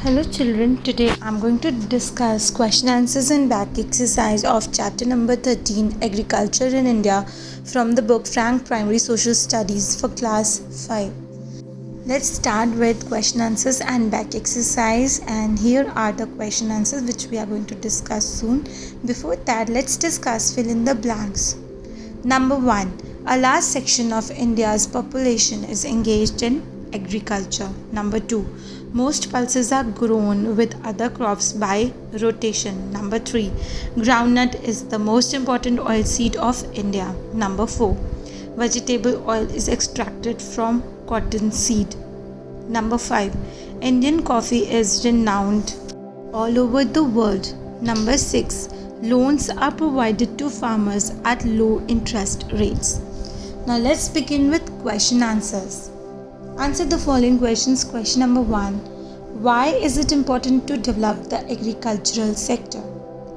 Hello children, today I'm going to discuss question answers and back exercise of chapter number 13 Agriculture in India from the book Frank Primary Social Studies for class 5. Let's start with question answers and back exercise, and here are the question answers which we are going to discuss soon. Before that, let's discuss fill in the blanks. Number 1. A large section of India's population is engaged in agriculture. Number 2. Most pulses are grown with other crops by rotation. Number 3. Groundnut is the most important oilseed of India. Number 4. Vegetable oil is extracted from cotton seed. Number 5. Indian coffee is renowned all over the world. Number 6. Loans are provided to farmers at low interest rates. Now let's begin with question answers. Answer the following questions. Question number 1. Why is it important to develop the agricultural sector?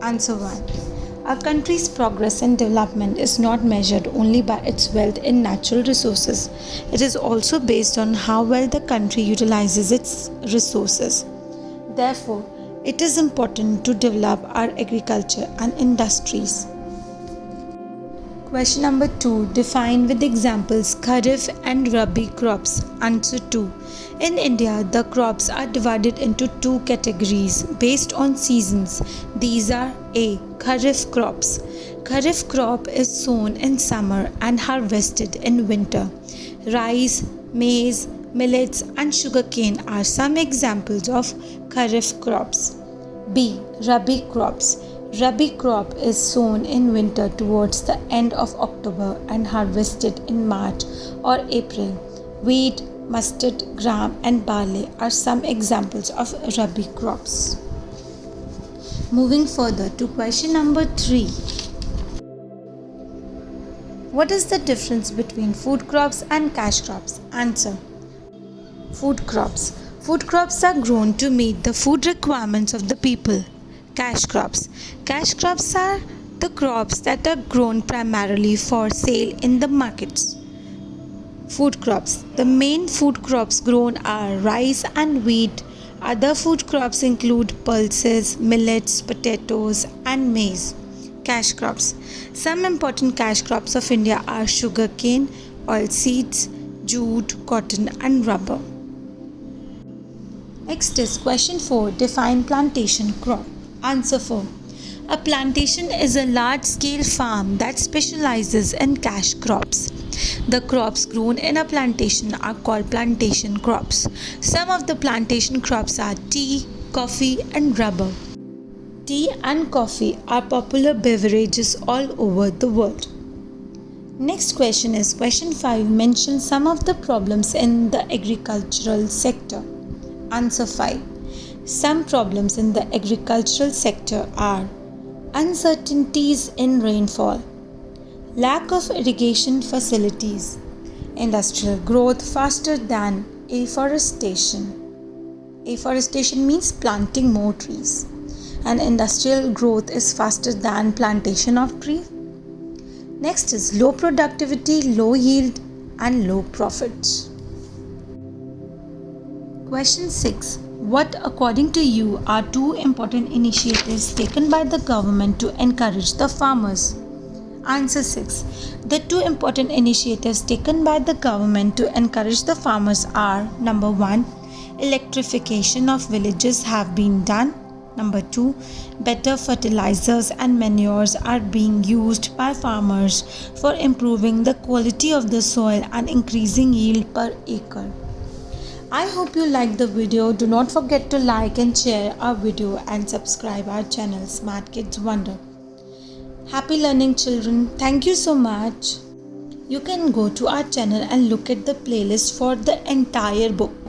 Answer 1. A country's progress and development is not measured only by its wealth in natural resources. It is also based on how well the country utilizes its resources. Therefore, it is important to develop our agriculture and industries. Question number 2. Define with examples Kharif and Rabi crops. Answer 2. In India, the crops are divided into two categories based on seasons. These are A. Kharif crops. Kharif crop is sown in summer and harvested in winter. Rice, maize, millets and sugarcane are some examples of Kharif crops. B. Rabi crops. Rabi crop is sown in winter towards the end of October and harvested in March or April. Wheat, mustard, gram and barley are some examples of Rabi crops. Moving further to question number 3. What is the difference between food crops and cash crops? Answer. Food crops. Food crops are grown to meet the food requirements of the people. Cash crops. Cash crops are the crops that are grown primarily for sale in the markets. Food crops. The main food crops grown are rice and wheat. Other food crops include pulses, millets, potatoes and maize. Cash crops. Some important cash crops of India are sugarcane, oilseeds, jute, cotton and rubber. Next is question 4. Define plantation crop. Answer 4. A plantation is a large-scale farm that specializes in cash crops. The crops grown in a plantation are called plantation crops. Some of the plantation crops are tea, coffee and rubber. Tea and coffee are popular beverages all over the world. Next question is question 5. Mention some of the problems in the agricultural sector. Answer 5. Some problems in the agricultural sector are uncertainties in rainfall, lack of irrigation facilities, industrial growth faster than afforestation. Afforestation means planting more trees, and industrial growth is faster than plantation of trees. Next is low productivity, low yield and low profits. Question 6. What, according to you, are two important initiatives taken by the government to encourage the farmers? Answer 6. The two important initiatives taken by the government to encourage the farmers are: Number 1. Electrification of villages have been done. Number 2. Better fertilizers and manures are being used by farmers for improving the quality of the soil and increasing yield per acre. I hope you liked the video. Do not forget to like and share our video and subscribe our channel Smart Kids Wonder. Happy learning children. Thank you so much. You can go to our channel and look at the playlist for the entire book.